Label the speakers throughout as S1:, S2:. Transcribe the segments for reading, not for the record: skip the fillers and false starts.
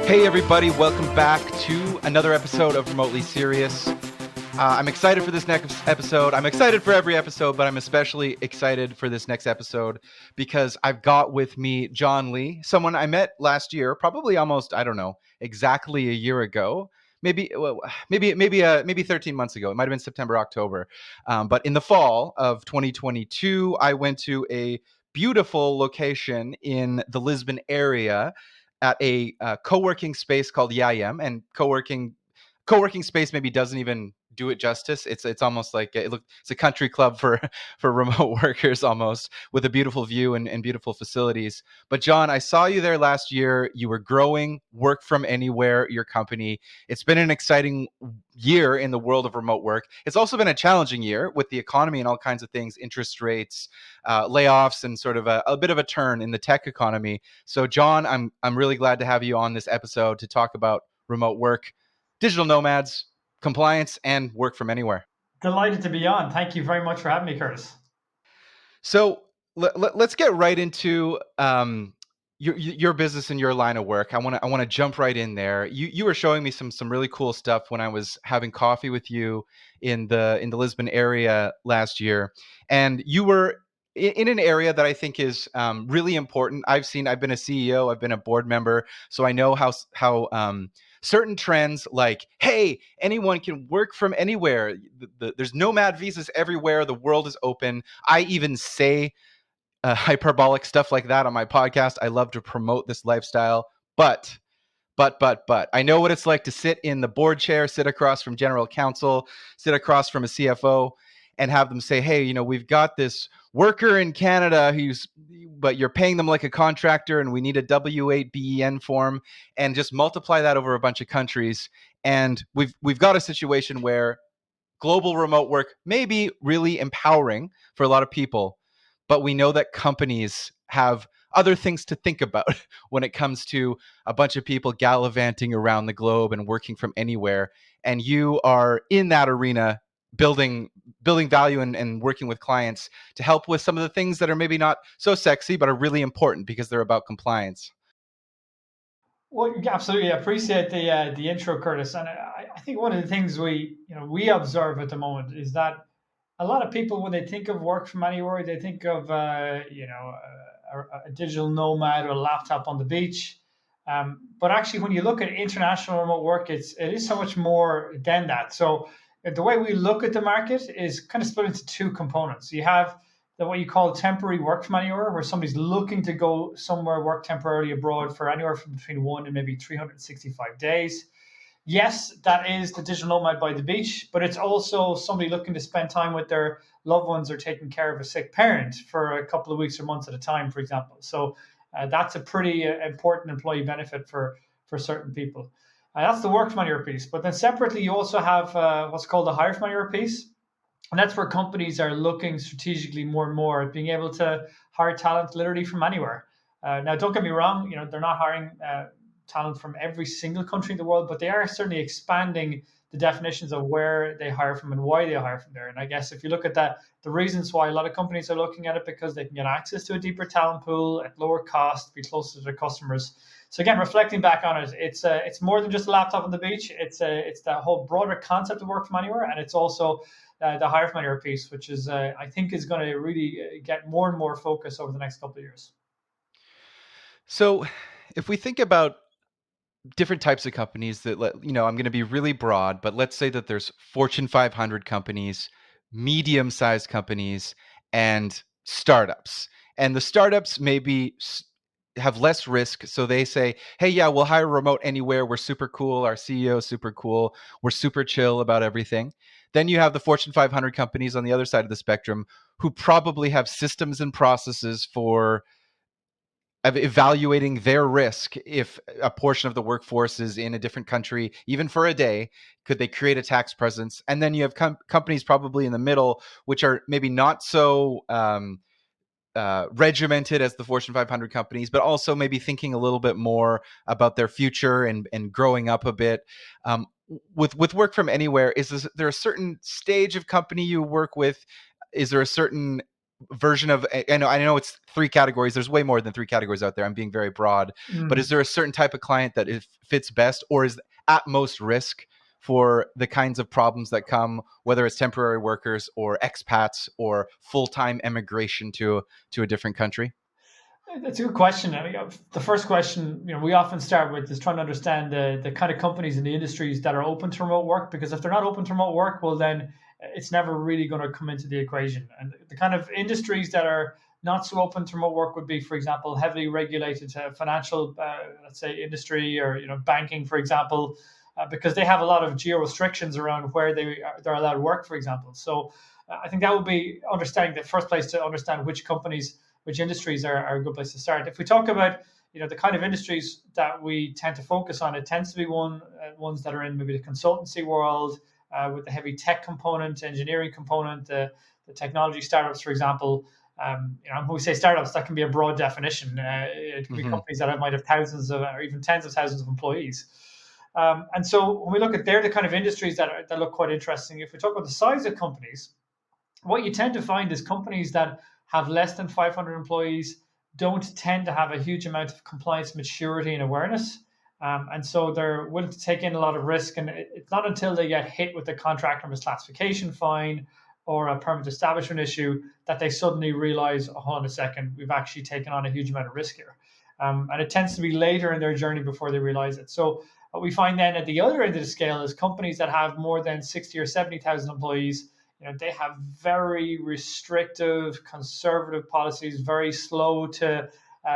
S1: Hey everybody, welcome back to another episode of Remotely Serious. I'm excited for this next episode. I'm excited for every episode, but I'm especially excited for this next episode because I've got with me John Lee, someone I met last year, probably almost, I don't know, exactly a year ago. Maybe 13 months ago. It might have been September, October. But in the fall of 2022, I went to a beautiful location in the Lisbon area at a co-working space called Yayem, and co-working space maybe doesn't even do it justice. It's almost like it's a country club for for remote workers, almost, with a beautiful view and beautiful facilities. But John, I saw you there last year. You were growing work from anywhere, your company. It's been an exciting year in the world of remote work. It's also been a challenging year with the economy and all kinds of things, interest rates, layoffs, and sort of a bit of a turn in the tech economy. So John, I'm really glad to have you on this episode to talk about remote work, digital nomads, compliance, and work from anywhere.
S2: Delighted to be on. Thank you very much for having me, Curtis.
S1: So let's get right into your business and your line of work. I want to jump right in there. You were showing me some really cool stuff when I was having coffee with you in the Lisbon area last year, and you were in an area that I think is really important. I've been a CEO, I've been a board member, so I know how certain trends like, hey, anyone can work from anywhere. There's nomad visas everywhere. The world is open. I even say hyperbolic stuff like that on my podcast. I love to promote this lifestyle, but I know what it's like to sit in the board chair, sit across from general counsel, sit across from a CFO, and have them say, hey, we've got this worker in Canada but you're paying them like a contractor, and we need a W-8 BEN form, and just multiply that over a bunch of countries. And we've got a situation where global remote work may be really empowering for a lot of people, but we know that companies have other things to think about when it comes to a bunch of people gallivanting around the globe and working from anywhere. And you are in that arena building value and working with clients to help with some of the things that are maybe not so sexy but are really important because they're about compliance.
S2: Well, yeah, absolutely. I appreciate the intro, Curtis. And I think one of the things we observe at the moment is that a lot of people, when they think of work from anywhere, they think of a digital nomad with a laptop on the beach. But actually, when you look at international remote work, it is so much more than that. So the way we look at the market is kind of split into two components. You have what you call temporary work from anywhere, where somebody's looking to go somewhere, work temporarily abroad for anywhere from between 1 and maybe 365 days. Yes, that is the digital nomad by the beach, but it's also somebody looking to spend time with their loved ones or taking care of a sick parent for a couple of weeks or months at a time, for example. So that's a pretty important employee benefit for certain people. That's the work from anywhere piece. But then separately, you also have what's called the hire from anywhere piece. And that's where companies are looking strategically more and more at being able to hire talent literally from anywhere. Now, don't get me wrong, they're not hiring talent from every single country in the world, but they are certainly expanding the definitions of where they hire from and why they hire from there. And I guess if you look at that, the reasons why a lot of companies are looking at it, because they can get access to a deeper talent pool at lower cost, be closer to their customers. So again, reflecting back on it, it's more than just a laptop on the beach. It's that whole broader concept of work from anywhere, and it's also the hire from anywhere piece, which is I think is going to really get more and more focus over the next couple of years.
S1: So if we think about different types of companies I'm going to be really broad, but let's say that there's Fortune 500 companies, medium-sized companies, and startups. And the startups maybe have less risk, so they say, hey, yeah, we'll hire remote anywhere, we're super cool, our CEO is super cool, we're super chill about everything. Then you have the Fortune 500 companies on the other side of the spectrum who probably have systems and processes for of evaluating their risk. If a portion of the workforce is in a different country, even for a day, could they create a tax presence? And then you have companies probably in the middle, which are maybe not so regimented as the Fortune 500 companies, but also maybe thinking a little bit more about their future and growing up a bit. With work from anywhere, there a certain stage of company you work with? Is there a certain version of, I know it's three categories. There's way more than three categories out there. I'm being very broad, but is
S2: Mm.
S1: there a certain type of client that it fits best, or is at most risk for the kinds of problems that come, whether it's temporary workers or expats or full-time emigration to a different country?
S2: That's a good question. I mean, the first question, we often start with is trying to understand the kind of companies and the industries that are open to remote work. Because if they're not open to remote work, well, then it's never really going to come into the equation. And the kind of industries that are not so open to remote work would be, for example, heavily regulated financial, let's say, industry, or banking, for example, because they have a lot of geo restrictions around where they're allowed to work, for example. So I think that would be understanding the first place to understand which industries are a good place to start. If we talk about the kind of industries that we tend to focus on, it tends to be ones that are in maybe the consultancy world, with the heavy tech component, engineering component, the technology startups, for example. When we say startups, that can be a broad definition. It can be
S1: Mm-hmm.
S2: companies that might have thousands of, or even tens of thousands of employees. And so when we look at, they're the kind of industries that look quite interesting. If we talk about the size of companies, what you tend to find is companies that have less than 500 employees don't tend to have a huge amount of compliance maturity and awareness. And so they're willing to take in a lot of risk. And it's not until they get hit with a contractor misclassification fine or a permanent establishment issue that they suddenly realize, oh, hold on a second, we've actually taken on a huge amount of risk here. And it tends to be later in their journey before they realize it. So what we find then at the other end of the scale is companies that have more than 60 or 70,000 employees. They have very restrictive, conservative policies, very slow to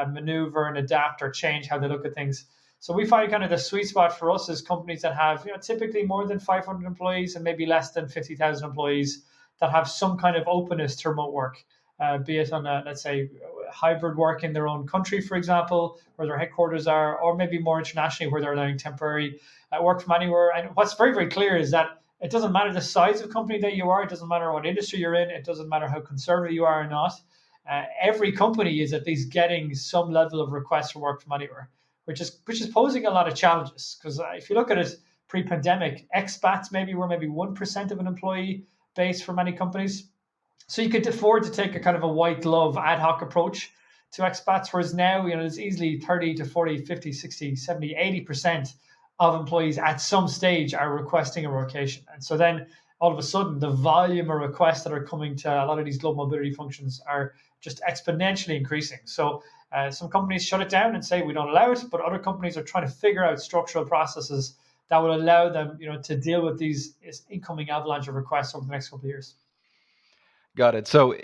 S2: maneuver and adapt or change how they look at things. So we find kind of the sweet spot for us is companies that have, typically more than 500 employees and maybe less than 50,000 employees that have some kind of openness to remote work, be it on a, let's say, hybrid work in their own country, for example, where their headquarters are, or maybe more internationally where they're allowing temporary work from anywhere. And what's very, very clear is that it doesn't matter the size of company that you are. It doesn't matter what industry you're in. It doesn't matter how conservative you are or not. Every company is at least getting some level of request for work from anywhere, which is posing a lot of challenges. Because if you look at it pre-pandemic, expats maybe were maybe 1% of an employee base for many companies. So you could afford to take a kind of a white glove ad hoc approach to expats, whereas now, there's easily 30 to 40, 50, 60, 70, 80% of employees at some stage are requesting a rotation. And so then all of a sudden, the volume of requests that are coming to a lot of these global mobility functions are just exponentially increasing. So some companies shut it down and say we don't allow it, but other companies are trying to figure out structural processes that will allow them, to deal with these incoming avalanche of requests over the next couple of years.
S1: Got it. So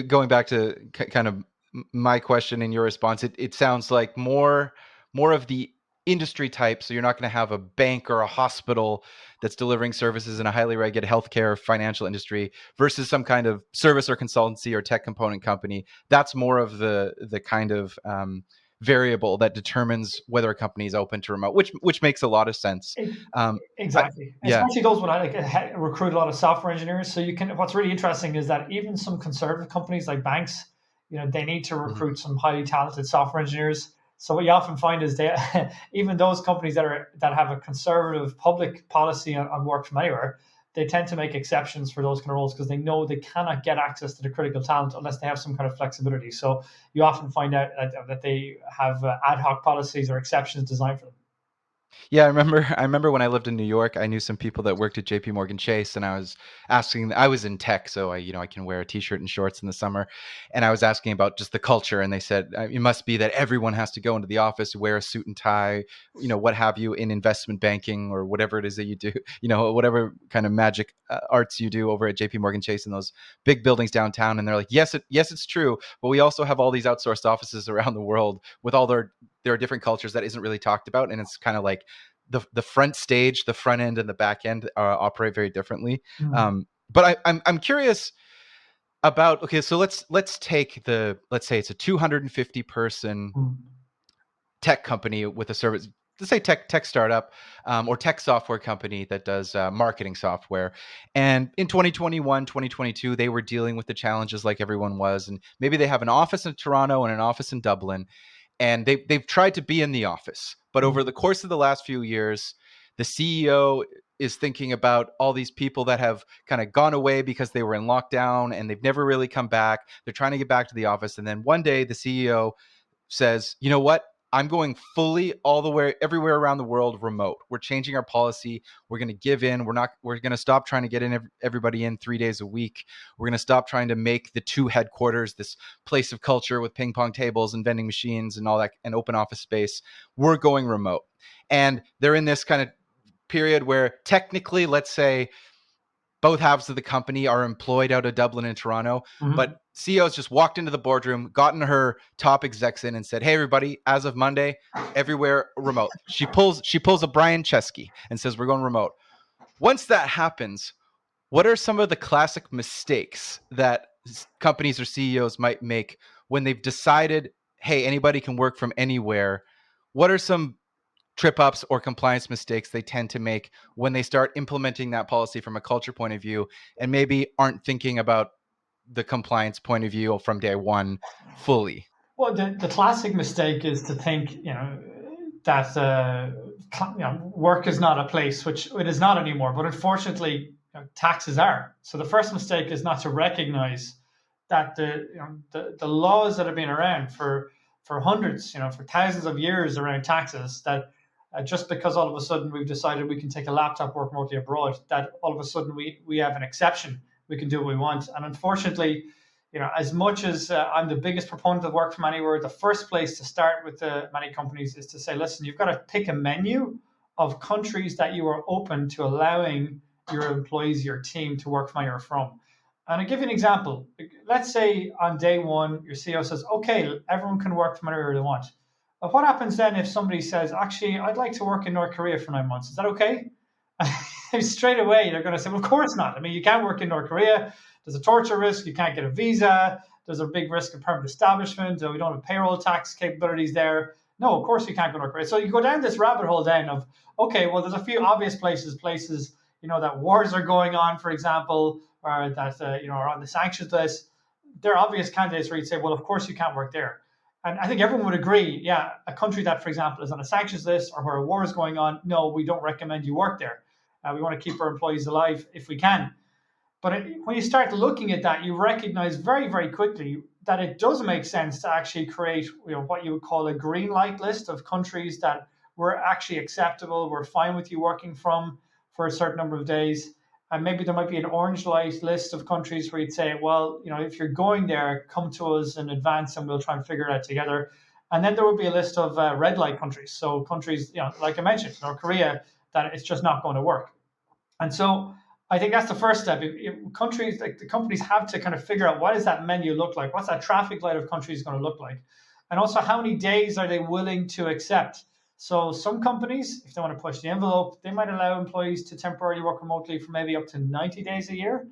S1: going back to kind of my question and your response, it sounds like more of the industry type. So you're not going to have a bank or a hospital that's delivering services in a highly regulated healthcare or financial industry versus some kind of service or consultancy or tech component company. That's more of the kind of variable that determines whether a company is open to remote, which makes a lot of sense.
S2: It,
S1: Um, I,
S2: exactly,
S1: yeah.
S2: especially those when I recruit a lot of software engineers. So you can. What's really interesting is that even some conservative companies like banks, they need to
S1: Mhm.
S2: recruit some highly talented software engineers. So what you often find is they, even those companies that have a conservative public policy on work from anywhere, they tend to make exceptions for those kind of roles because they know they cannot get access to the critical talent unless they have some kind of flexibility. So you often find out that they have ad hoc policies or exceptions designed for them.
S1: Yeah, I remember when I lived in New York, I knew some people that worked at JP Morgan Chase, and I was in tech, so I can wear a t-shirt and shorts in the summer, and I was asking about just the culture, and they said it must be that everyone has to go into the office, wear a suit and tie, what have you, in investment banking or whatever it is that you do, whatever kind of magic arts you do over at JP Morgan Chase in those big buildings downtown. And they're like, yes, it's true, but we also have all these outsourced offices around the world with all there are different cultures that isn't really talked about, and it's kind of like the front stage, the front end, and the back end operate very differently.
S2: Mm,
S1: But I'm curious about, okay, so let's say it's a 250 person
S2: mm,
S1: tech company with a service. Let's say tech startup, or tech software company that does marketing software. And in 2021, 2022, they were dealing with the challenges like everyone was. And maybe they have an office in Toronto and an office in Dublin, and they've tried to be in the office, but over
S2: mm,
S1: the course of the last few years, the CEO is thinking about all these people that have kind of gone away because they were in lockdown and they've never really come back. They're trying to get back to the office. And then one day the CEO says, you know what? I'm going fully all the way everywhere around the world remote. We're changing our policy. We're going to give in. We're going to stop trying to get everybody in 3 days a week. We're going to stop trying to make the two headquarters this place of culture with ping pong tables and vending machines and all that and open office space. We're going remote. And they're in this kind of period where technically, let's say, both halves of the company are employed out of Dublin and Toronto, but
S2: Mhm.
S1: CEO's just walked into the boardroom, gotten her top execs in, and said, "Hey, everybody! As of Monday, everywhere remote." She pulls a Brian Chesky and says, "We're going remote." Once that happens, what are some of the classic mistakes that companies or CEOs might make when they've decided, "Hey, anybody can work from anywhere"? What are some trip ups or compliance mistakes they tend to make when they start implementing that policy from a culture point of view and maybe aren't thinking about the compliance point of view from day one fully?
S2: Well, the classic mistake is to think, that work is not a place, which it is not anymore. But unfortunately, taxes are. So the first mistake is not to recognize that the laws that have been around for hundreds, for thousands of years around taxes, that just because all of a sudden we've decided we can take a laptop work remotely abroad, that all of a sudden we have an exception, we can do what we want. And unfortunately, as much as I'm the biggest proponent of work from anywhere, the first place to start with many companies is to say, listen, you've got to pick a menu of countries that you are open to allowing your employees, your team to work from anywhere from. And I'll give you an example. Let's say on day one, your CEO says, okay, everyone can work from anywhere they want. But what happens then if somebody says, actually, I'd like to work in North Korea for 9 months? Is that okay? Straight away, they're going to say, well, of course not. I mean, you can't work in North Korea. There's a torture risk. You can't get a visa. There's a big risk of permanent establishment. We don't have payroll tax capabilities there. No, of course you can't go to North Korea. So you go down this rabbit hole then of, okay, well, there's a few obvious places, that wars are going on, for example, or that, are on the sanctions list. There are obvious candidates where you'd say, well, of course you can't work there. And I think everyone would agree, yeah, a country that, for example, is on a sanctions list or where a war is going on, no, we don't recommend you work there. We want to keep our employees alive if we can. But when you start looking at that, you recognize very, very quickly that it does make sense to actually create, what you would call a green light list of countries that were actually acceptable, we're fine with you working from for a certain number of days. And maybe there might be an orange light list of countries where you'd say, well, if you're going there, come to us in advance and we'll try and figure it out together. And then there would be a list of red light countries. So countries, like I mentioned, North Korea, that it's just not going to work. And so I think that's the first step. If countries, like the companies, have to kind of figure out what does that menu look like? What's that traffic light of countries going to look like? And also, how many days are they willing to accept? So some companies, if they want to push the envelope, they might allow employees to temporarily work remotely for maybe up to 90 days a year.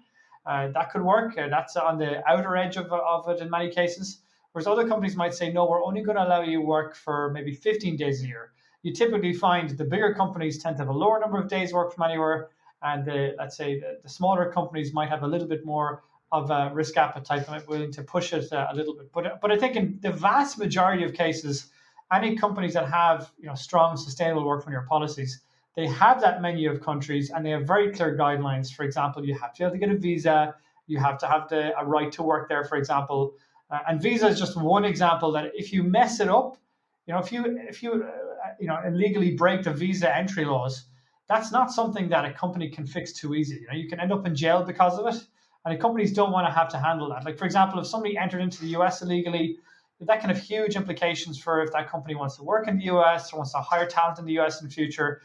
S2: That could work. That's on the outer edge of it in many cases. Whereas other companies might say, no, we're only going to allow you work for maybe 15 days a year. You typically find the bigger companies tend to have a lower number of days work from anywhere, and let's say the smaller companies might have a little bit more of a risk appetite and willing to push it a little bit. But I think in the vast majority of cases, any companies that have strong sustainable work from your policies, they have that menu of countries and they have very clear guidelines. For example, you have to be able to get a visa, you have to have a right to work there, for example. And visa is just one example that if you mess it up, if you illegally break the visa entry laws, that's not something that a company can fix too easy. You can end up in jail because of it, and companies don't want to have to handle that. Like, for example, if somebody entered into the US illegally, that can have huge implications for if that company wants to work in the US or wants to hire talent in the US in the future.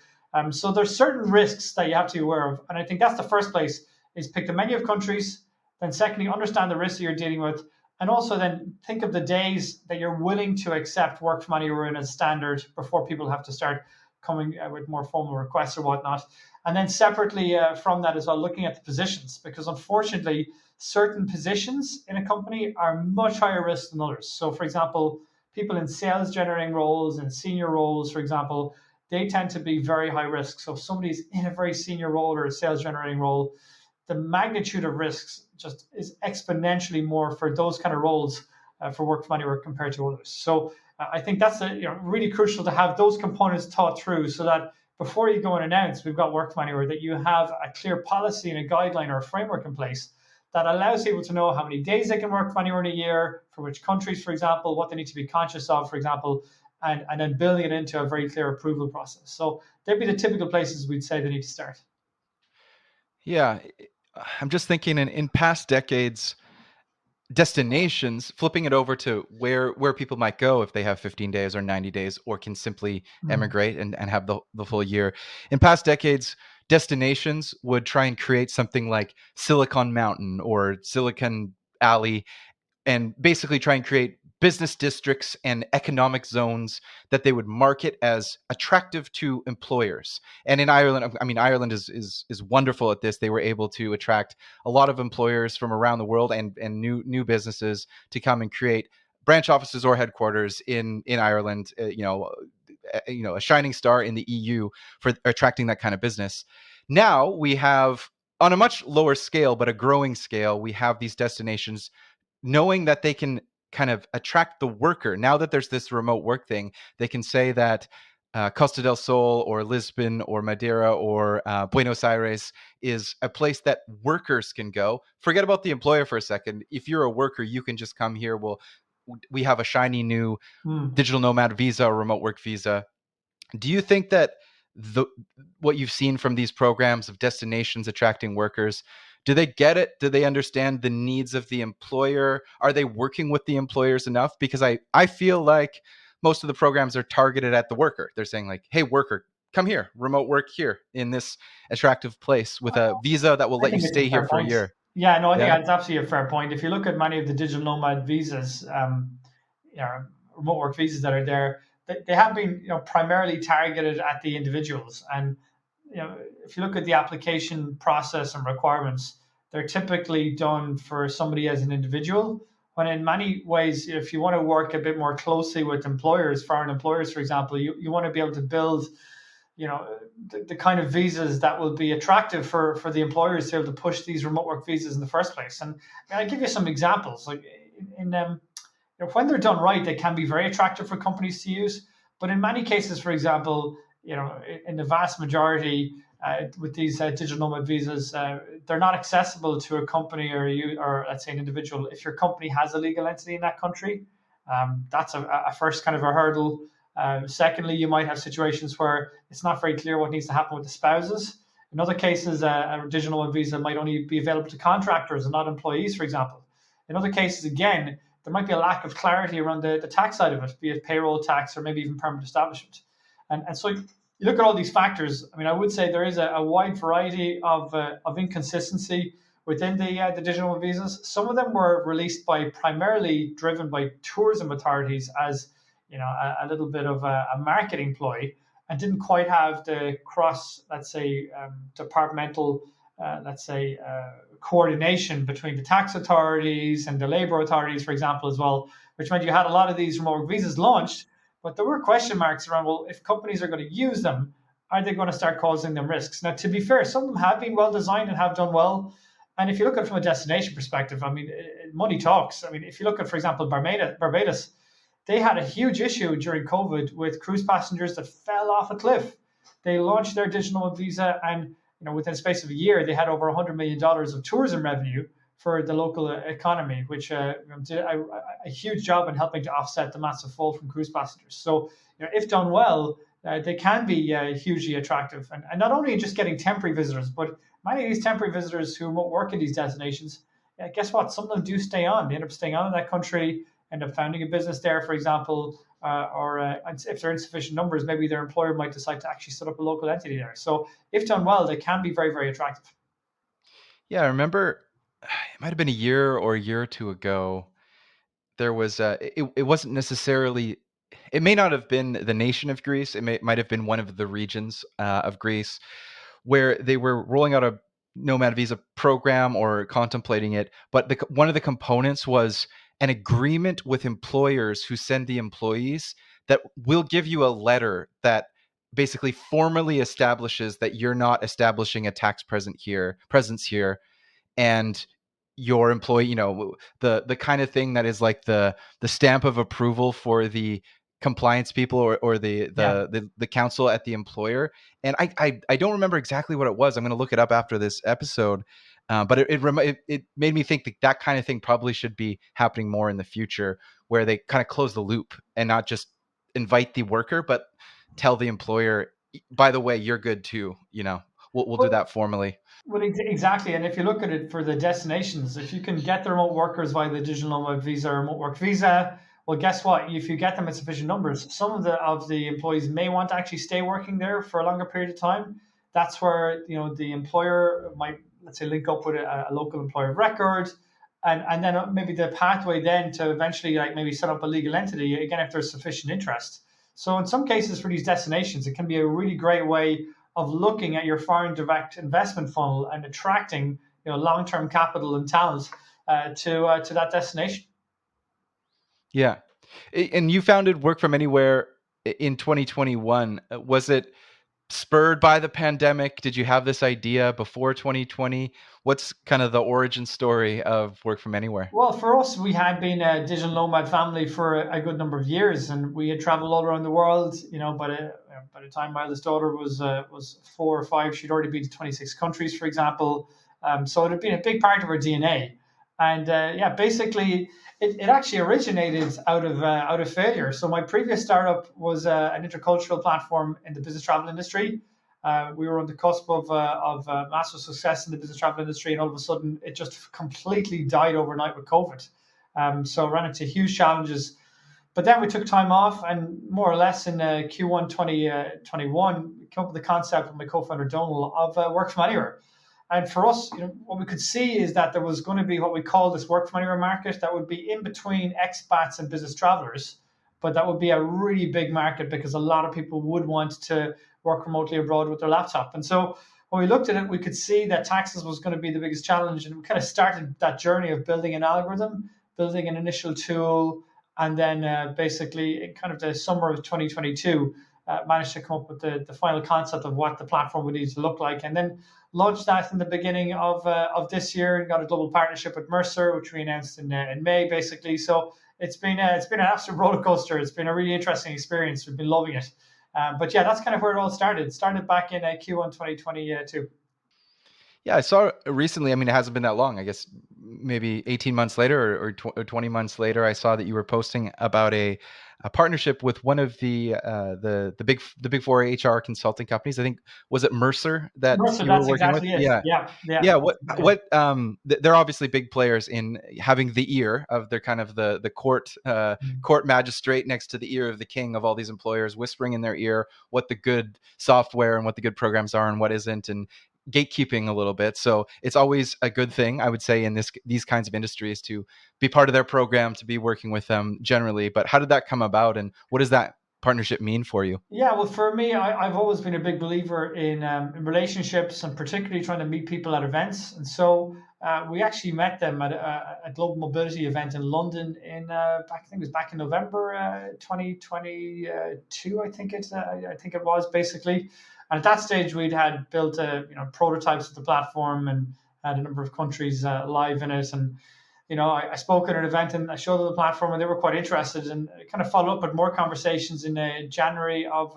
S2: So there's certain risks that you have to be aware of, and I think that's the first place: is pick the menu of countries. Then, secondly, understand the risks that you're dealing with, and also then think of the days that you're willing to accept work from anywhere in as standard before people have to start coming with more formal requests or whatnot. And then separately from that as well, looking at the positions, because unfortunately, certain positions in a company are much higher risk than others. So, for example, people in sales generating roles and senior roles, for example, they tend to be very high risk. So, if somebody's in a very senior role or a sales generating role, the magnitude of risks just is exponentially more for those kind of roles for work from anywhere compared to others. So I think that's really crucial to have those components thought through so that before you go and announce we've got work from anywhere, that you have a clear policy and a guideline or a framework in place that allows people to know how many days they can work from anywhere in a year, for which countries, for example, what they need to be conscious of, for example, and then building it into a very clear approval process. So they'd be the typical places we'd say they need to start.
S1: Yeah, I'm just thinking in past decades, destinations, flipping it over to where people might go if they have 15 days or 90 days or can simply
S2: Mm,
S1: emigrate and have the full year. In past decades, destinations would try and create something like Silicon Mountain or Silicon Alley and basically try and create business districts and economic zones that they would market as attractive to employers. And in Ireland, I mean, Ireland is wonderful at this. They were able to attract a lot of employers from around the world and new businesses to come and create branch offices or headquarters in Ireland. A shining star in the EU for attracting that kind of business. Now we have, on a much lower scale but a growing scale, we have these destinations knowing that they can kind of attract the worker. Now that there's this remote work thing, they can say that Costa del Sol or Lisbon or Madeira or Buenos Aires is a place that workers can go. Forget about the employer for a second. If you're a worker, you can just come here. We have a shiny new
S2: mm.
S1: digital nomad visa or remote work visa. Do you think that the what you've seen from these programs of destinations attracting workers, do they get it? Do they understand the needs of the employer? Are they working with the employers enough? Because I feel like most of the programs are targeted at the worker. They're saying like, "Hey worker, come here, remote work here in this attractive place with a visa that will
S2: I
S1: let you
S2: think it's a
S1: stay here
S2: fair
S1: for a
S2: point.
S1: year."
S2: Yeah, no, I think
S1: Yeah?
S2: that's absolutely a fair point. If you look at many of the digital nomad visas, you know, remote work visas that are there, they have been, primarily targeted at the individuals. And if you look at the application process and requirements, they're typically done for somebody as an individual. When in many ways, if you want to work a bit more closely with employers, foreign employers, for example, you want to be able to build the kind of visas that will be attractive for the employers to be able to push these remote work visas in the first place. And I'll give you some examples. Like when they're done right, they can be very attractive for companies to use. But in many cases, for example, in the vast majority with these digital nomad visas, they're not accessible to a company or let's say an individual if your company has a legal entity in that country. That's a first kind of a hurdle. Secondly, you might have situations where it's not very clear what needs to happen with the spouses. In other cases, a digital nomad visa might only be available to contractors and not employees, for example. In other cases, again, there might be a lack of clarity around the tax side of it, be it payroll tax or maybe even permanent establishment. And so you look at all these factors. I mean, I would say there is a wide variety of inconsistency within the digital visas. Some of them were released by primarily driven by tourism authorities as a little bit of a marketing ploy and didn't quite have the cross, let's say, departmental, let's say, coordination between the tax authorities and the labor authorities, for example, as well, which meant you had a lot of these remote visas launched, but there were question marks around, well, if companies are going to use them, are they going to start causing them risks? Now, to be fair, some of them have been well designed and have done well. And if you look at it from a destination perspective, I mean, money talks. I mean, if you look at, for example, Barbados, they had a huge issue during COVID with cruise passengers that fell off a cliff. They launched their digital visa, and within the space of a year, they had over $100 million of tourism revenue for the local economy, which did a huge job in helping to offset the massive fall from cruise passengers. So, if done well, they can be hugely attractive, and not only just getting temporary visitors, but many of these temporary visitors who work in these destinations, guess what? Some of them do stay on. They end up staying on in that country, end up founding a business there, for example, or if they're in sufficient numbers, maybe their employer might decide to actually set up a local entity there. So if done well, they can be very, very attractive.
S1: Yeah, I remember it might have been a year or a year or two ago. There was it wasn't necessarily, it may not have been the nation of Greece. Might have been one of the regions of Greece where they were rolling out a nomad visa program or contemplating it. But one of the components was an agreement with employers who send the employees that will give you a letter that basically formally establishes that you're not establishing a tax presence here, and your employee, the kind of thing that is like the stamp of approval for the compliance people or the,
S2: Yeah.
S1: the council at the employer. And I don't remember exactly what it was. I'm going to look it up after this episode. But it made me think that that kind of thing probably should be happening more in the future, where they kind of close the loop and not just invite the worker, but tell the employer, by the way, you're good too. We'll do
S2: Well,
S1: that formally.
S2: Well, exactly. And if you look at it for the destinations, if you can get the remote workers via the digital nomad visa or remote work visa, well, guess what? If you get them in sufficient numbers, some of the employees may want to actually stay working there for a longer period of time. That's where the employer might, let's say, link up with a local employer of record, and then maybe the pathway then to eventually like maybe set up a legal entity again if there's sufficient interest. So in some cases for these destinations, it can be a really great way of looking at your foreign direct investment funnel and attracting long-term capital and talent to that destination.
S1: Yeah. And you founded Work From Anywhere in 2021. Was it spurred by the pandemic? Did you have this idea before 2020? What's kind of the origin story of Work From Anywhere?
S2: Well, for us, we had been a digital nomad family for a good number of years, and we had traveled all around the world. By the time my eldest daughter was 4 or 5, she'd already been to 26 countries, for example. So it had been a big part of her DNA. And yeah, basically, it actually originated out of failure. So my previous startup was an intercultural platform in the business travel industry. We were on the cusp of massive success in the business travel industry, and all of a sudden, it just completely died overnight with COVID. So ran into huge challenges. But then we took time off, and more or less in Q1 2021, we came up with the concept with my co-founder Donal of work from anywhere. And for us, what we could see is that there was going to be what we call this work from anywhere market that would be in between expats and business travelers, but that would be a really big market because a lot of people would want to work remotely abroad with their laptop. And so when we looked at it, we could see that taxes was going to be the biggest challenge. And we kind of started that journey of building an algorithm, building an initial tool, and then basically in kind of the summer of 2022, managed to come up with the final concept of what the platform would need to look like. And then launched that in the beginning of this year and got a global partnership with Mercer, which we announced in May, basically. So it's been an absolute roller coaster. It's been a really interesting experience. We've been loving it. But yeah, that's kind of where it all started. It started back in Q1 2022.
S1: Yeah, I saw recently. I mean, it hasn't been that long. I guess maybe 18 months later or 20 months later, I saw that you were posting about a partnership with one of the big four HR consulting companies. I think, was it Mercer that
S2: Mercer,
S1: you were
S2: that's
S1: working with?
S2: exactly it.
S1: Yeah.
S2: Yeah, yeah,
S1: Yeah,
S2: that's exactly it.
S1: they're obviously big players in having the ear of their kind of the court magistrate next to the ear of the king of all these employers, whispering in their ear what the good software and what the good programs are and what isn't, and gatekeeping a little bit. So it's always a good thing, I would say, in these kinds of industries, to be part of their program, to be working with them generally. But how did that come about, and what does that partnership mean for you?
S2: Yeah, well, for me, I've always been a big believer in relationships and particularly trying to meet people at events. And so we actually met them at a global mobility event in London I think it was back in November 2022. I think it was basically. And at that stage, we'd had built prototypes of the platform and had a number of countries live in it. And I spoke at an event and I showed them the platform and they were quite interested and kind of followed up with more conversations in January of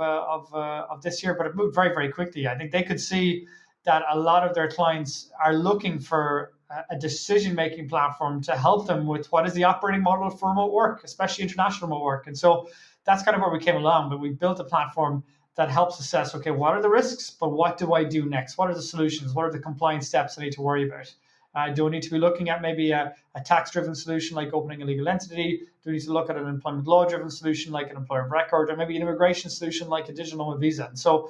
S2: this year. But it moved very, very quickly. I think they could see that a lot of their clients are looking for a decision-making platform to help them with what is the operating model for remote work, especially international remote work. And so that's kind of where we came along. But we built a platform that helps assess, okay, what are the risks, but what do I do next? What are the solutions? What are the compliance steps I need to worry about? Do I need to be looking at maybe a tax-driven solution like opening a legal entity? Do we need to look at an employment law-driven solution like an employer of record, or maybe an immigration solution like a digital nomad visa? And so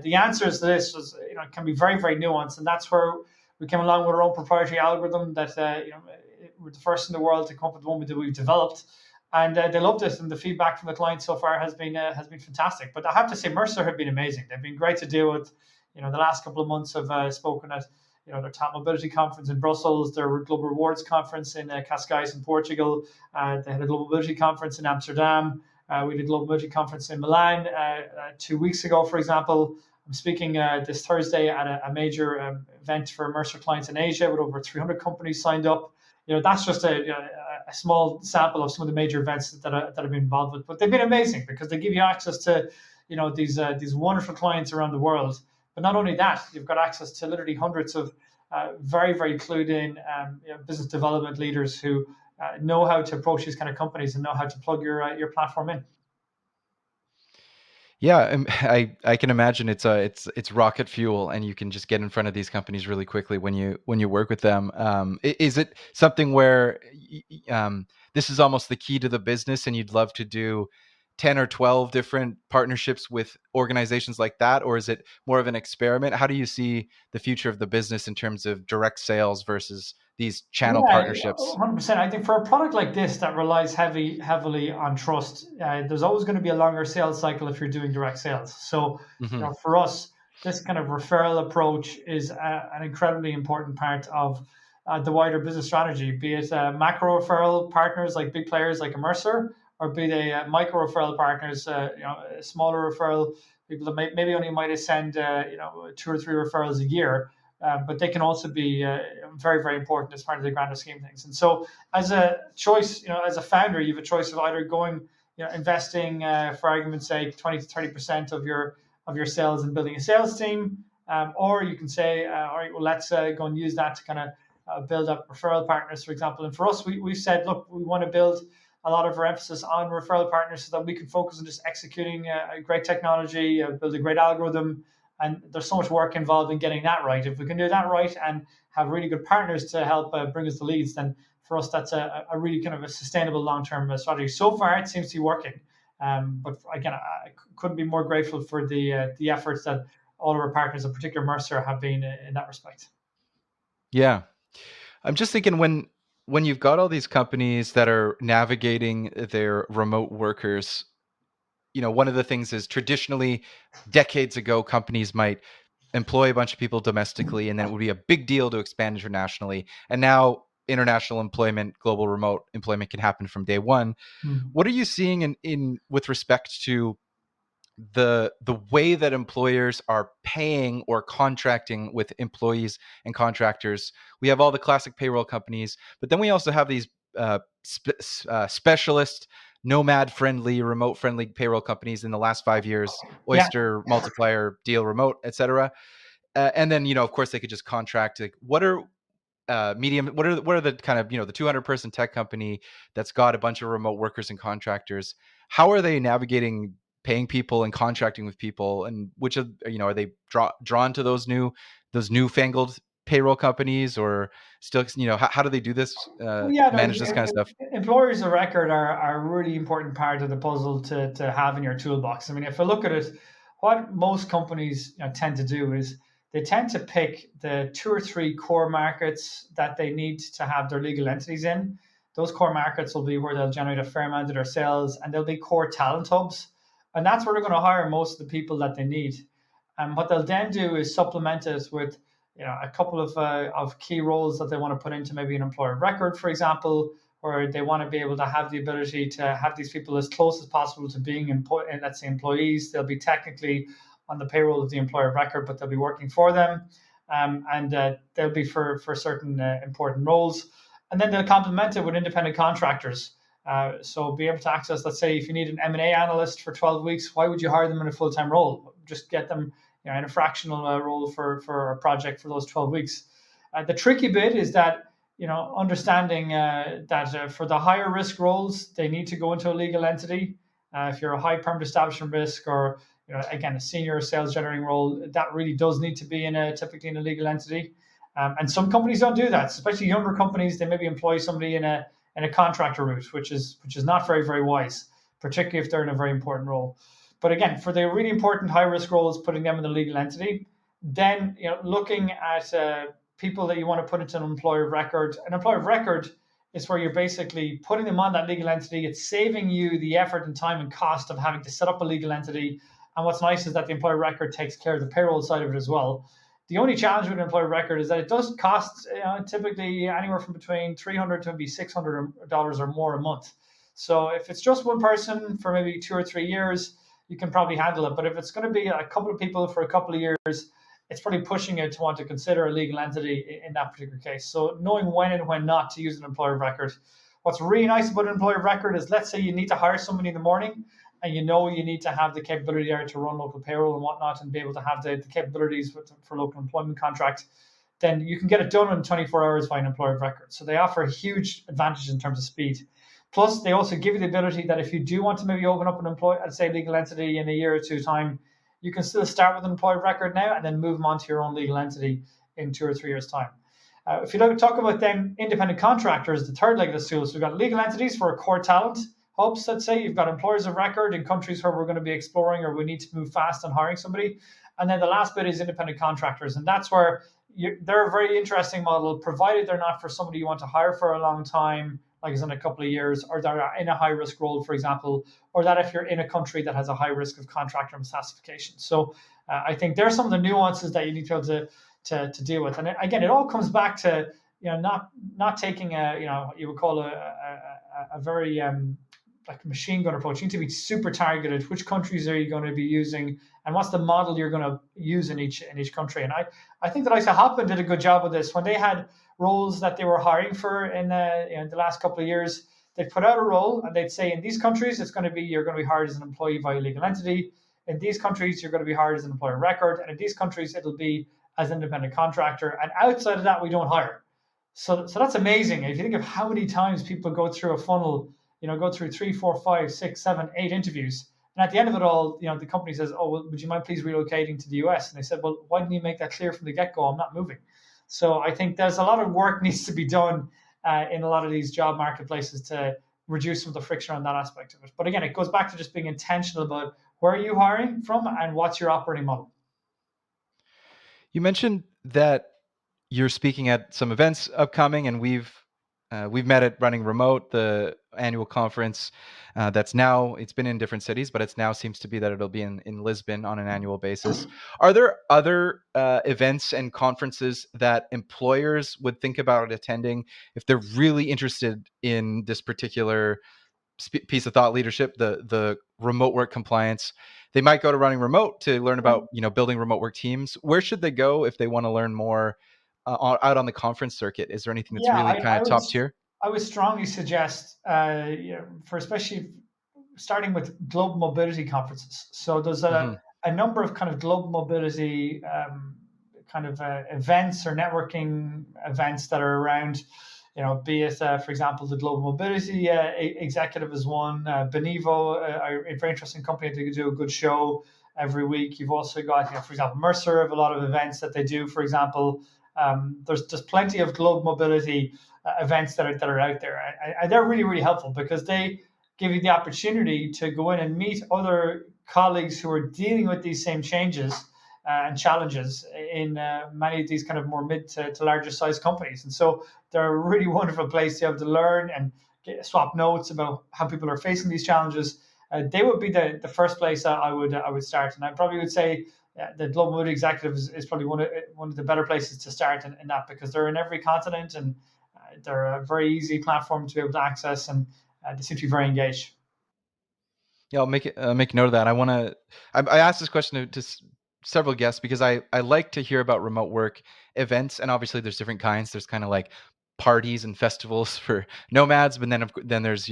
S2: the answers to this can be very, very nuanced, and that's where we came along with our own proprietary algorithm that we're the first in the world to come up with one that we've developed. And they loved it, and the feedback from the clients so far has been fantastic. But I have to say, Mercer have been amazing. They've been great to deal with. The last couple of months have spoken at their top mobility conference in Brussels, their global rewards conference in Cascais in Portugal. They had a global mobility conference in Amsterdam. We did a global mobility conference in Milan 2 weeks ago, for example. I'm speaking this Thursday at a major event for Mercer clients in Asia with over 300 companies signed up. that's just a small sample of some of the major events that I've been involved with. But they've been amazing because they give you access to these wonderful clients around the world. But not only that, you've got access to literally hundreds of very, very clued in business development leaders who know how to approach these kind of companies and know how to plug your platform in.
S1: Yeah, I can imagine it's rocket fuel, and you can just get in front of these companies really quickly when you work with them. Is it something where this is almost the key to the business, and you'd love to do 10 or 12 different partnerships with organizations like that, or is it more of an experiment? How do you see the future of the business in terms of direct sales versus these channel
S2: Yeah,
S1: partnerships?
S2: 100%. I think for a product like this that relies heavily on trust, there's always going to be a longer sales cycle if you're doing direct sales. So,
S1: Hmm.
S2: for us, this kind of referral approach is an incredibly important part of the wider business strategy. Be it macro referral partners like big players like a Mercer, or be they micro referral partners, smaller referral people that maybe only might send two or three referrals a year, but they can also be very, very important as part of the grander scheme of things. And so, as a choice, as a founder, you have a choice of either going, investing, for argument's sake, 20 to 30% of your sales and building a sales team, or you can say, all right, well, let's go and use that to kind of build up referral partners, for example. And for us, we've said, look, we want to build a lot of our emphasis on referral partners so that we can focus on just executing a great technology, build a great algorithm, and there's so much work involved in getting that right. If we can do that right and have really good partners to help bring us the leads, then for us that's a really kind of a sustainable long-term strategy. So far, it seems to be working. But again, I couldn't be more grateful for the efforts that all of our partners, in particular Mercer, have been in that respect.
S1: Yeah. I'm just thinking when you've got all these companies that are navigating their remote workers, one of the things is traditionally decades ago companies might employ a bunch of people domestically and then it would be a big deal to expand internationally. And now international employment, global remote employment can happen from day one.
S2: Hmm.
S1: What are you seeing in with respect to the way that employers are paying or contracting with employees and contractors? We have all the classic payroll companies, but then we also have these specialist, nomad friendly, remote friendly payroll companies in the last 5 years:
S2: Yeah,
S1: Oyster, Multiplier, Deal Remote, etc. And then, of course, they could just contract. Like, what are medium what are the kind of, the 200-person tech company that's got a bunch of remote workers and contractors? How are they navigating paying people and contracting with people, and which of, are they drawn to those newfangled payroll companies, or still, how do they do this,
S2: well, yeah, no,
S1: manage this kind of stuff?
S2: employers of record are a really important part of the puzzle to have in your toolbox. I mean, if I look at it, what most companies tend to do is they tend to pick the two or three core markets that they need to have their legal entities in. Those core markets will be where they'll generate a fair amount of their sales, and they'll be core talent hubs. And that's where they're going to hire most of the people that they need. And what they'll then do is supplement it with a couple of key roles that they want to put into maybe an employer of record, for example, where they want to be able to have the ability to have these people as close as possible to being, let's say, employees. They'll be technically on the payroll of the employer of record, but they'll be working for them, and they'll be for certain important roles. And then they'll complement it with independent contractors. So be able to access, let's say, if you need an M&A analyst for 12 weeks, why would you hire them in a full-time role? Just get them in a fractional role for a project for those 12 weeks. The tricky bit is that, understanding that for the higher risk roles, they need to go into a legal entity. If you're a high permanent establishment risk, or again, a senior sales generating role, that really does need to be typically in a legal entity. And some companies don't do that, especially younger companies. They maybe employ somebody in a contractor route, which is not very, very wise, particularly if they're in a very important role. But again, for the really important high risk roles, putting them in the legal entity, then looking at people that you want to put into an employer of record. An employer of record is where you're basically putting them on that legal entity. It's saving you the effort and time and cost of having to set up a legal entity. And what's nice is that the employer of record takes care of the payroll side of it as well. The only challenge with an employer of record is that it does cost typically anywhere from between $300 to maybe $600 or more a month. So if it's just one person for maybe 2 or 3 years, you can probably handle it. But if it's going to be a couple of people for a couple of years, it's probably pushing it to want to consider a legal entity in that particular case. So knowing when and when not to use an employer of record. What's really nice about an employer of record is, let's say you need to hire somebody in the morning, and you know you need to have the capability there to run local payroll and whatnot, and be able to have the capabilities for local employment contract, then you can get it done in 24 hours by an employer of record. So they offer a huge advantage in terms of speed. Plus, they also give you the ability that if you do want to maybe open up an say legal entity in a year or two time, you can still start with an employer of record now and then move on to your own legal entity in 2 or 3 years time. If you talk about then independent contractors, the third leg of the stool, so we've got legal entities for core talent hubs. Let's say you've got employers of record in countries where we're going to be exploring or we need to move fast on hiring somebody. And then the last bit is independent contractors. And that's where they're a very interesting model, provided they're not for somebody you want to hire for a long time, like it's in a couple of years, or they're in a high risk role, for example, or that if you're in a country that has a high risk of contractor misclassification. So I think there's some of the nuances that you need to be able to deal with. And again, it all comes back to not taking you would call a very like machine gun approach. You need to be super targeted. Which countries are you going to be using, and what's the model you're going to use in each country? And I think that ISA Hoppin did a good job of this when they had roles that they were hiring for in the last couple of years. They'd put out a role and they'd say, in these countries you're going to be hired as an employee via legal entity. In these countries you're going to be hired as an employer record, and in these countries it'll be as an independent contractor. And outside of that, we don't hire. So that's amazing. If you think of how many times people go through a funnel, go through 3, 4, 5, 6, 7, 8 interviews. And at the end of it all, the company says, oh, well, would you mind please relocating to the US? And they said, well, why didn't you make that clear from the get-go? I'm not moving. So I think there's a lot of work needs to be done in a lot of these job marketplaces to reduce some of the friction on that aspect of it. But again, it goes back to just being intentional about where are you hiring from and what's your operating model.
S1: You mentioned that you're speaking at some events upcoming, and we've met at Running Remote, the annual conference that's now, it's been in different cities, but it's now seems to be that it'll be in Lisbon on an annual basis. Are there other events and conferences that employers would think about attending if they're really interested in this particular piece of thought leadership, the remote work compliance? They might go to Running Remote to learn about building remote work teams. Where should they go if they want to learn more out on the conference circuit? Is there anything that's
S2: Yeah,
S1: really kind of top tier?
S2: I would strongly suggest, for especially starting with global mobility conferences. So there's
S1: Mm-hmm.
S2: a number of kind of global mobility events or networking events that are around. Be it, for example, the Global Mobility Executive is one. Benevo, a very interesting company. They do a good show every week. You've also got, for example, Mercer have a lot of events that they do. For example, there's plenty of global mobility events that are out there, and they're really, really helpful because they give you the opportunity to go in and meet other colleagues who are dealing with these same changes and challenges in many of these kind of more mid to larger size companies. And so they're a really wonderful place to be able to learn and swap notes about how people are facing these challenges. They would be the first place I would start. And I probably would say the Global Mobility Executive is probably one of the better places to start in that, because they're in every continent, and they're a very easy platform to be able to access, and they seem to be very engaged.
S1: Yeah, I'll make note of that. I asked this question to several guests because I like to hear about remote work events, and obviously there's different kinds. There's kind of like parties and festivals for nomads, but then there's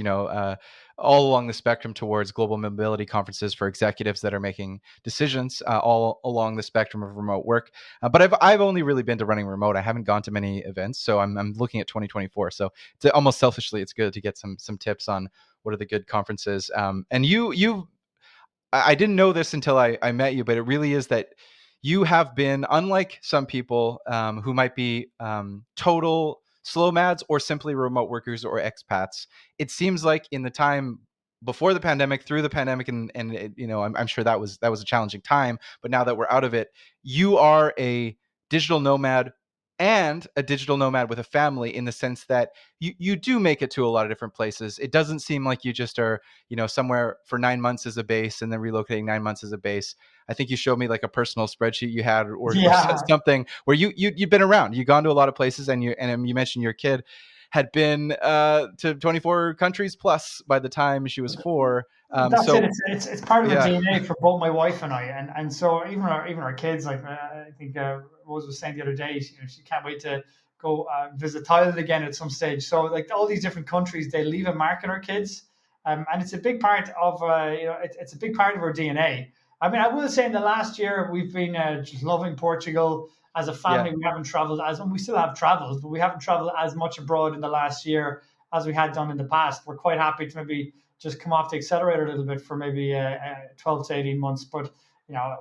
S1: all along the spectrum towards global mobility conferences for executives that are making decisions all along the spectrum of remote work. But I've only really been to Running Remote. I haven't gone to many events, so I'm looking at 2024. So almost selfishly, it's good to get some tips on what are the good conferences. And I didn't know this until I met you, but it really is that you have been, unlike some people who might be total slow mads or simply remote workers or expats. It seems like in the time before the pandemic, through the pandemic, and I'm sure that was a challenging time. But now that we're out of it, you are a digital nomad and a digital nomad with a family, in the sense that you do make it to a lot of different places. It doesn't seem like you just are, somewhere for 9 months as a base and then relocating 9 months as a base. I think you showed me like a personal spreadsheet you had, or
S2: Yeah.
S1: something where you've been around. You've gone to a lot of places, and you mentioned your kid. had been to 24 countries plus by the time she was 4.
S2: That's it.
S1: So
S2: It's part of the
S1: yeah,
S2: DNA for both my wife and I, and so even our kids. Like I think Rose was saying the other day, she can't wait to go visit Thailand again at some stage. So like all these different countries, they leave a mark in our kids, and it's a big part of it's a big part of our DNA. I mean, I will say in the last year we've been just loving Portugal as a
S1: yeah.
S2: family. We haven't traveled as, and we still have traveled, but we haven't traveled as much abroad in the last year as we had done in the past. We're quite happy to maybe just come off the accelerator a little bit for maybe 12 to 18 months. But,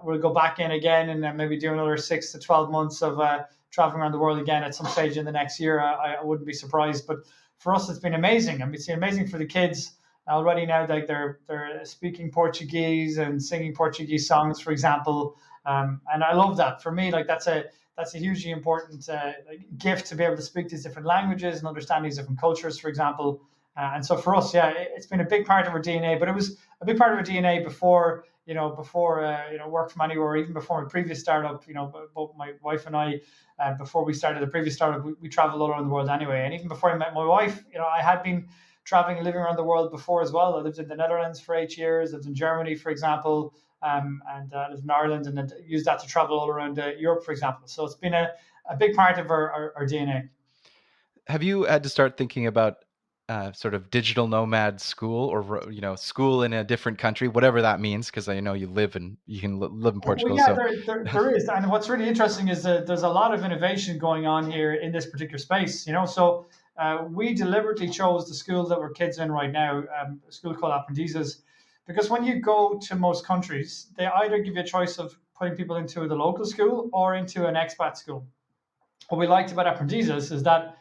S2: we'll go back in again and maybe do another 6 to 12 months of traveling around the world again at some stage in the next year. I wouldn't be surprised. But for us, it's been amazing. I mean, it's been amazing for the kids already now. Like they're speaking Portuguese and singing Portuguese songs, for example. And I love that. For me, like that's a hugely important gift to be able to speak these different languages and understand these different cultures, for example. And so for us, yeah, it's been a big part of our DNA. But it was a big part of our DNA before, work from anywhere, even before my previous startup. Both my wife and I, before we started the previous startup, we traveled all around the world anyway. And even before I met my wife, I had been traveling and living around the world before as well. I lived in the Netherlands for 8 years, lived in Germany, for example, and lived in Ireland, and then used that to travel all around Europe, for example. So it's been a big part of our DNA.
S1: Have you had to start thinking about sort of digital nomad school, or school in a different country, whatever that means? Because I know you can live in
S2: Well,
S1: Portugal,
S2: yeah,
S1: so
S2: there is, and what's really interesting is that there's a lot of innovation going on here in this particular space. So we deliberately chose the school that we're kids in right now, a school called Apprendizes, because when you go to most countries, they either give you a choice of putting people into the local school or into an expat school. What we liked about Aprendizes is that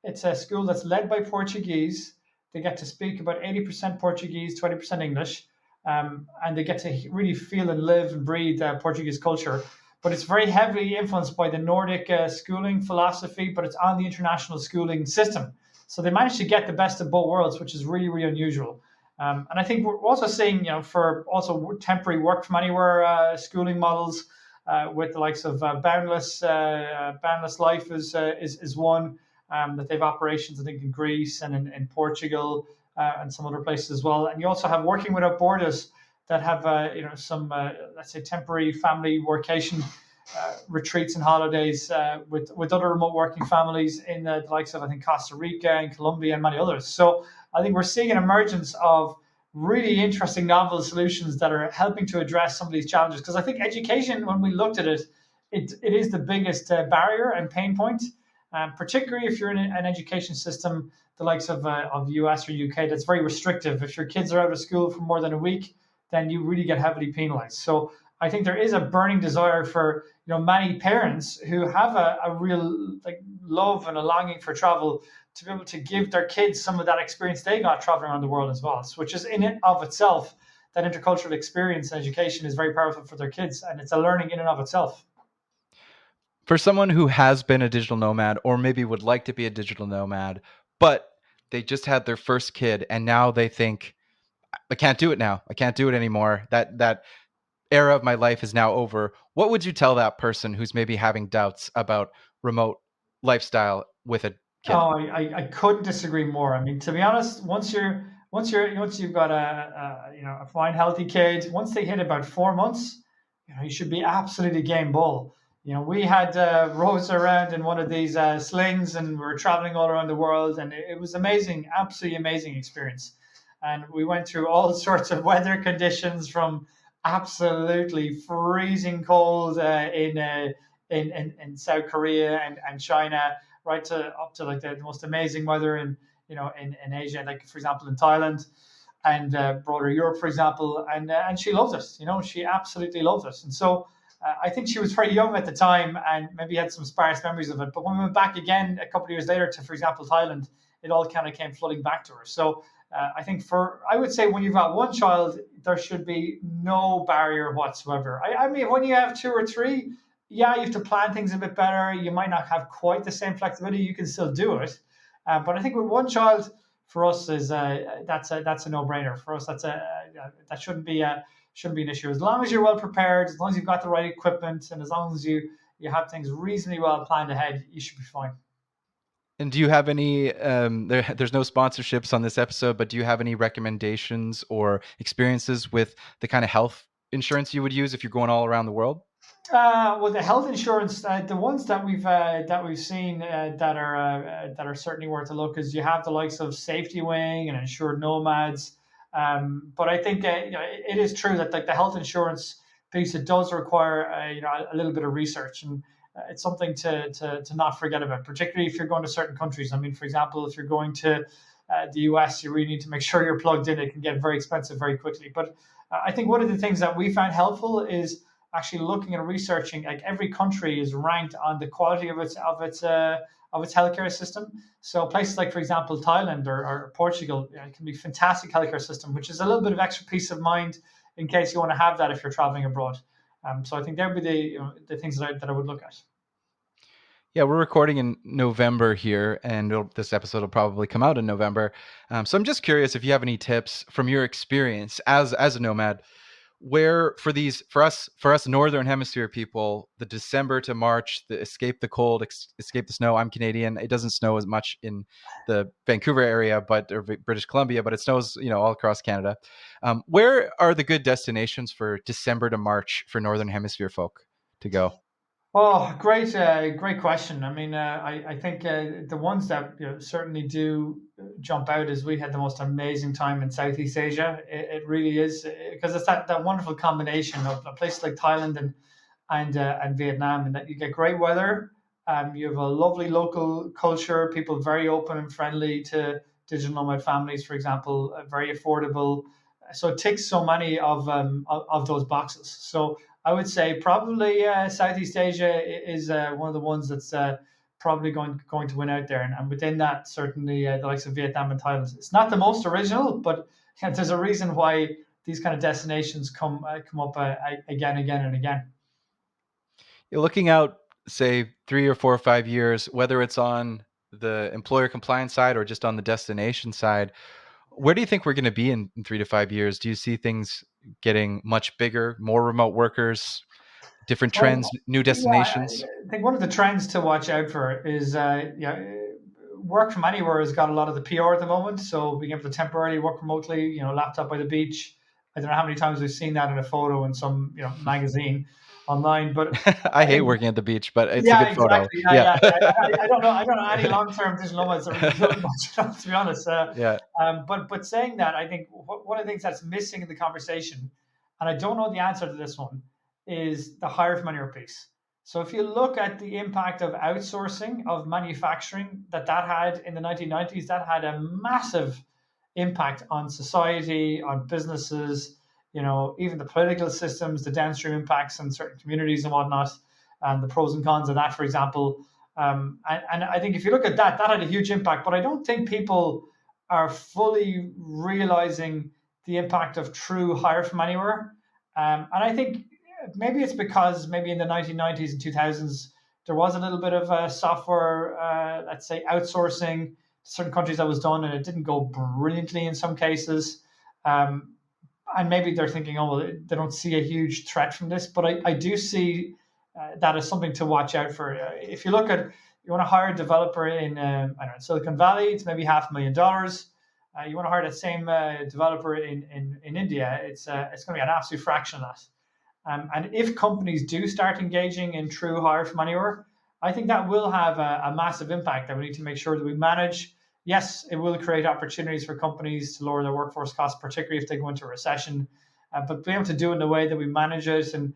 S2: it's a school that's led by Portuguese. They get to speak about 80% Portuguese, 20% English, and they get to really feel and live and breathe Portuguese culture. But it's very heavily influenced by the Nordic schooling philosophy, but it's on the international schooling system. So they managed to get the best of both worlds, which is really, really unusual. And I think we're also seeing, for also temporary work from anywhere schooling models, with the likes of Boundless Life is one that they've operations, I think, in Greece and in Portugal and some other places as well. And you also have Working Without Borders that have some let's say temporary family workation retreats and holidays with other remote working families in the likes of, I think, Costa Rica and Colombia and many others. So I think we're seeing an emergence of really interesting novel solutions that are helping to address some of these challenges. Because I think education, when we looked at it, it is the biggest barrier and pain point, particularly if you're in an education system the likes of the US or UK that's very restrictive. If your kids are out of school for more than a week, then you really get heavily penalized. So I think there is a burning desire for many parents who have a real like love and a longing for travel to be able to give their kids some of that experience they got traveling around the world as well, which is in and of itself, that intercultural experience and education is very powerful for their kids, and it's a learning in and of itself.
S1: for someone who has been a digital nomad, or maybe would like to be a digital nomad, but they just had their first kid and now they think, I can't do it now. I can't do it anymore. That era of my life is now over. What would you tell that person who's maybe having doubts about remote lifestyle with a kid?
S2: Oh, I couldn't disagree more. I mean, to be honest, once you've got a fine healthy kid, once they hit about 4 months, you should be absolutely game ball. We had Rose around in one of these slings, and we were traveling all around the world, and it was amazing, absolutely amazing experience. And we went through all sorts of weather conditions, from absolutely freezing cold in South Korea and China, right to up to like the most amazing weather in Asia, like for example in Thailand and broader Europe, for example. And she loved it. She absolutely loved it. And so I think she was very young at the time and maybe had some sparse memories of it. But when we went back again a couple of years later to, for example, Thailand, it all kind of came flooding back to her. So I think I would say when you've got one child, there should be no barrier whatsoever. I mean, when you have two or three, yeah, you have to plan things a bit better. You might not have quite the same flexibility. You can still do it, but I think with one child, for us is that's a no brainer. For us, that shouldn't be an issue. As long as you're well prepared, as long as you've got the right equipment, and as long as you have things reasonably well planned ahead, you should be fine.
S1: And do you have any there's no sponsorships on this episode, but do you have any recommendations or experiences with the kind of health insurance you would use if you're going all around the world?
S2: Well, the health insurance, the ones that we've seen that are certainly worth a look is you have the likes of Safety Wing and Insured Nomads. But I think it is true that like the health insurance piece, it does require a little bit of research, and it's something to not forget about, particularly if you're going to certain countries. I mean, for example, if you're going to the US, you really need to make sure you're plugged in. It can get very expensive very quickly. But I think one of the things that we found helpful is actually looking and researching. Like every country is ranked on the quality of its healthcare system. So places like, for example, Thailand or Portugal, it can be fantastic healthcare system, which is a little bit of extra peace of mind in case you want to have that if you're traveling abroad. So I think that would be the things that I would look at.
S1: Yeah, we're recording in November here, and this episode will probably come out in November. So I'm just curious if you have any tips from your experience as a nomad, where for us northern hemisphere people, the December to March, the escape the cold, escape the snow. I'm Canadian. It doesn't snow as much in the Vancouver area, but or British Columbia, but it snows all across Canada. Where are the good destinations for December to March for northern hemisphere folk to go?
S2: Oh, great question. I mean, I think the ones that certainly do jump out is we had the most amazing time in Southeast Asia. It really is because it's that wonderful combination of a place like Thailand and Vietnam, and that you get great weather. You have a lovely local culture, people very open and friendly to digital nomad families, for example, very affordable. So it ticks so many of those boxes. So I would say probably Southeast Asia is one of the ones that's probably going to win out there, and within that, certainly the likes of Vietnam and Thailand. It's not the most original, but there's a reason why these kind of destinations come up again and again.
S1: You're looking out, say, 3 or 4 or 5 years, whether it's on the employer compliance side or just on the destination side, where do you think we're going to be in 3 to 5 years? Do you see things getting much bigger, more remote workers, different trends,
S2: Well,
S1: new
S2: yeah,
S1: destinations?
S2: I think one of the trends to watch out for is work from anywhere has got a lot of the PR at the moment. So being able to temporarily work remotely, laptop by the beach. I don't know how many times we've seen that in a photo in some magazine online, but
S1: I
S2: I
S1: hate
S2: think
S1: working at the beach, but it's a
S2: yeah,
S1: good photo.
S2: exactly. Yeah,
S1: Yeah.
S2: yeah. I don't know. I don't know any long-term digital nomads that really done much, to be honest.
S1: Yeah.
S2: But saying that, I think one of the things that's missing in the conversation, and I don't know the answer to this one, is the hire from anywhere piece. So if you look at the impact of outsourcing of manufacturing that had in the 1990s, that had a massive impact on society, on businesses, even the political systems, the downstream impacts on certain communities and whatnot, and the pros and cons of that, for example. And I think if you look at that, that had a huge impact. But I don't think people are fully realizing the impact of true hire from anywhere. And I think maybe it's because maybe in the 1990s and 2000s, there was a little bit of software, let's say, outsourcing to certain countries that was done, and it didn't go brilliantly in some cases. Um, and maybe they're thinking, oh, well, they don't see a huge threat from this. But I do see that as something to watch out for. If you look at, you want to hire a developer in, I don't know, Silicon Valley, it's maybe $500,000. You want to hire that same developer in India, it's going to be an absolute fraction of that. And if companies do start engaging in true hire from anywhere, I think that will have a massive impact that we need to make sure that we manage. Yes, it will create opportunities for companies to lower their workforce costs, particularly if they go into a recession. But being able to do it in a way that we manage it and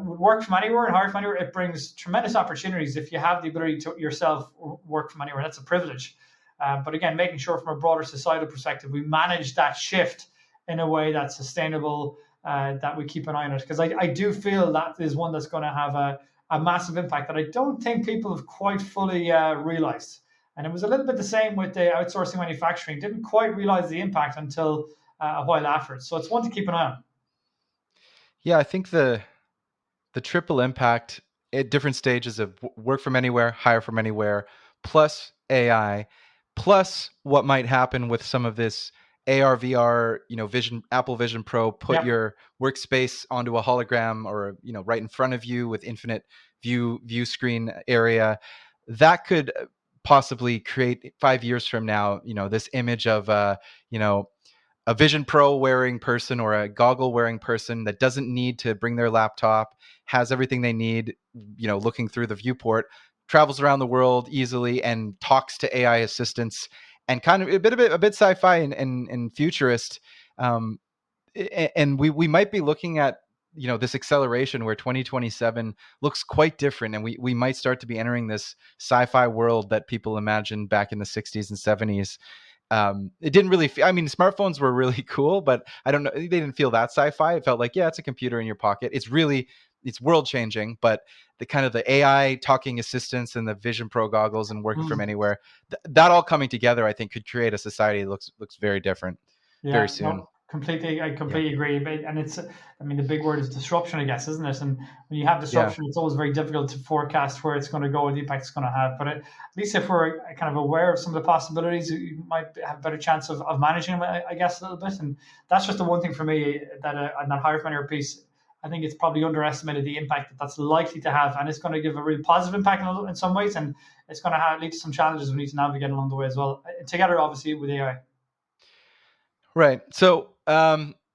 S2: work from anywhere and hire from anywhere, it brings tremendous opportunities if you have the ability to yourself work from anywhere. That's a privilege. But again, making sure from a broader societal perspective, we manage that shift in a way that's sustainable, that we keep an eye on it. Because I do feel that is one that's going to have a massive impact that I don't think people have quite fully realized. And it was a little bit the same with the outsourcing manufacturing. Didn't quite realize the impact until a while afterwards. So it's one to keep an eye on.
S1: Yeah, I think the triple impact at different stages of work from anywhere, hire from anywhere, plus AI, plus what might happen with some of this AR, VR, Vision, Apple Vision Pro, put
S2: Yep.
S1: your workspace onto a hologram or, right in front of you with infinite view screen area. That could possibly create 5 years from now, this image of you know, a Vision Pro wearing person or a goggle wearing person that doesn't need to bring their laptop, has everything they need, looking through the viewport, travels around the world easily and talks to AI assistants, and kind of a bit sci-fi and futurist. Um, and we might be looking at this acceleration where 2027 looks quite different, and we might start to be entering this sci-fi world that people imagined back in the 60s and 70s. It didn't really I mean, smartphones were really cool, but I don't know, they didn't feel that sci-fi. It felt like, yeah, it's a computer in your pocket. It's world changing, but the kind of the AI talking assistants and the Vision Pro goggles and working from
S2: Mm.
S1: anywhere, that all coming together, I think, could create a society that looks very different very
S2: Yeah,
S1: soon.
S2: no, completely. I
S1: Yeah.
S2: completely agree. And I mean, the big word is disruption, I guess, isn't it? And when you have
S1: Yeah.
S2: disruption, it's always very difficult to forecast where it's going to go and the impact it's going to have. But at least if we're kind of aware of some of the possibilities, you might have a better chance of managing them, I guess, a little bit. And that's just the one thing for me that on that higher manure piece, I think it's probably underestimated the impact that that's likely to have. And it's going to give a really positive impact in some ways. And it's going to lead to some challenges we need to navigate along the way as well. Together, obviously, with AI.
S1: Right. So,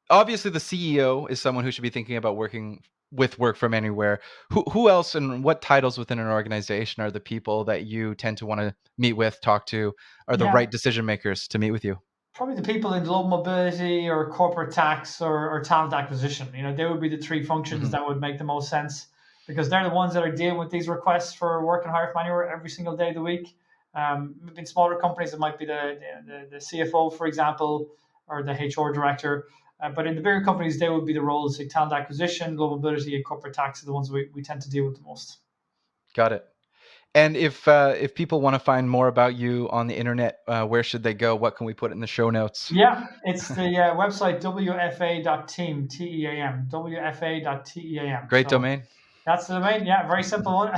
S1: obviously, the CEO is someone who should be thinking about working with work from anywhere. Who else and what titles within an organization are the people that you tend to want to meet with, talk to, are the
S2: Yeah,
S1: right decision makers to meet with you?
S2: probably the people in global mobility or corporate tax or talent acquisition. They would be the three functions
S1: Hmm.
S2: that would make the most sense because they're the ones that are dealing with these requests for work and hire from anywhere every single day of the week. In smaller companies, it might be the CFO, for example, or the HR director. But in the bigger companies, they would be the roles like talent acquisition, global mobility, and corporate tax are the ones we tend to deal with the most.
S1: Got it. And if people want to find more about you on the internet, where should they go? What can we put in the show notes?
S2: Yeah, it's the website wfa.team, Team, wfa.team.
S1: Great
S2: So
S1: domain.
S2: that's the domain. Yeah, very simple one.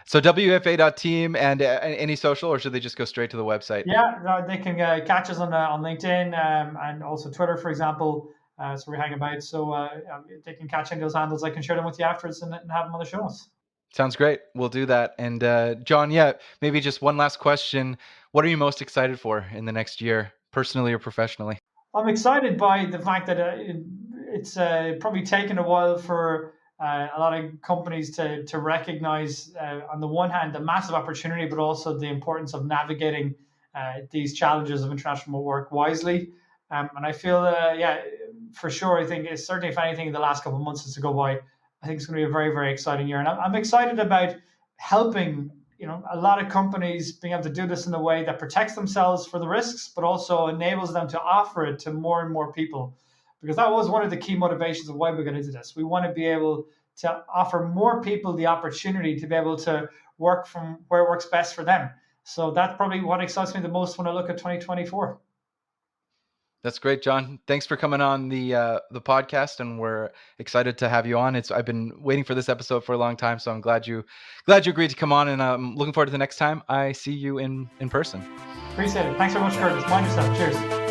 S1: So WFA.team and any social, or should they just go straight to the website?
S2: Yeah, they can catch us on LinkedIn and also Twitter, for example. So we hang about. So they can catch any of those handles. I can share them with you afterwards and have them on the show notes.
S1: Sounds great. We'll do that. And John, yeah, maybe just one last question. What are you most excited for in the next year, personally or professionally?
S2: I'm excited by the fact that it's probably taken a while for a lot of companies to recognize, on the one hand, the massive opportunity, but also the importance of navigating these challenges of international work wisely. And I feel, yeah, for sure, I think it's certainly, if anything, in the last couple of months since to go by, I think it's going to be a very, very exciting year. And I'm excited about helping a lot of companies being able to do this in a way that protects themselves for the risks, but also enables them to offer it to more and more people. Because that was one of the key motivations of why we got into this. We want to be able to offer more people the opportunity to be able to work from where it works best for them. So that's probably what excites me the most when I look at 2024.
S1: That's great, John. Thanks for coming on the podcast, and we're excited to have you on. I've been waiting for this episode for a long time, so I'm glad you agreed to come on, and I'm looking forward to the next time I see you in person.
S2: Appreciate it. Thanks very much,
S1: Yeah.
S2: Curtis. Mind yourself. Cheers.